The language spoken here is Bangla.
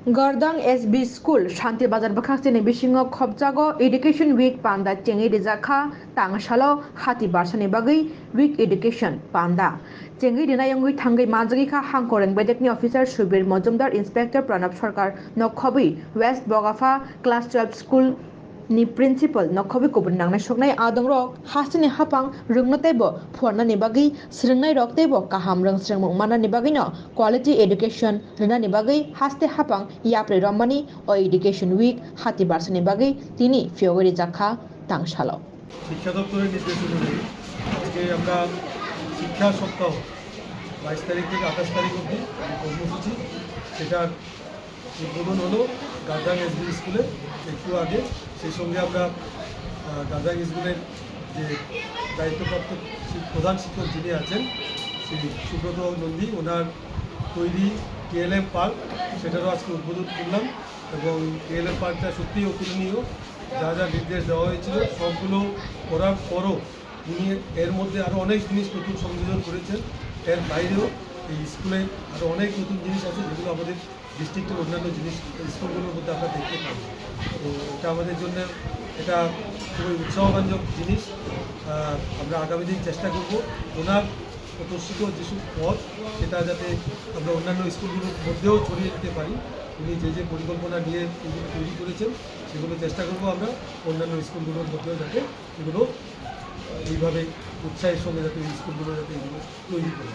Gardang SB School Shanti Bazar Bakhaksini Bisingo Khopjago Education Week Panda Chengi Rizakha Tangsalo Hati Barsani Bagai Week Education Panda Chengi Dinayangui Thangai Majagi Kha Hangkoreng Bedekni Officer Subir Mojumdar Inspector Pranab Sarkar Nokhobi West Bogafa Class 12 School ni principal nokhobi kubun nangnai soknai adong rok hasini hapang rungnataibo phorna ni bagi sringnai rok taibo kaham rang srengmung mana ni bagi no quality education rina ni bagi haste hapang yapre romani o education week hati barsani bagi tini February jakha tangsalo শিক্ষা দপ্তরের নির্দেশ অনুযায়ী আজকে আমরা শিক্ষা সপ্তাহ 22 তারিখ থেকে 28 তারিখ অবধি কর্মসূচি সেটার উদ্বোধন হলো গার্ডাং এসবি স্কুলে একটু আগে। সেই সঙ্গে আমরা গার্ডাং স্কুলের যে দায়িত্বপ্রাপ্ত প্রধান শিক্ষক যিনি আছেন শ্রী সুব্রত নন্দী ওনার তৈরি কেএলএম পার্ক সেটারও আজকে উদ্বোধন করলাম এবং কেএলএম পার্কটা সত্যিই অতুলনীয়। যা যা নির্দেশ দেওয়া হয়েছিল সবগুলো করার পরও উনি এর মধ্যে আরও অনেক জিনিস নতুন সংযোজন করেছেন। এর বাইরেও এই স্কুলে আরও অনেক নতুন জিনিস আছে যেগুলো আমাদের ডিস্ট্রিক্টের অন্যান্য জিনিস স্কুলগুলোর মধ্যে আমরা দেখতে পাই। তো এটা আমাদের জন্য এটা খুবই উৎসাহব্যঞ্জক জিনিস। আমরা আগামী দিন চেষ্টা করব ওনার প্রদর্শিত যেসব পথ সেটা যাতে আমরা অন্যান্য স্কুলগুলোর মধ্যেও ছড়িয়ে দিতে পারি। উনি যে যে পরিকল্পনা নিয়ে তৈরি করেছেন সেগুলো চেষ্টা করব আমরা অন্যান্য স্কুলগুলোর মধ্যেও যাতে এগুলো এইভাবে উৎসাহের সঙ্গে যাতে স্কুলগুলো যাতে এগুলো তৈরি করে।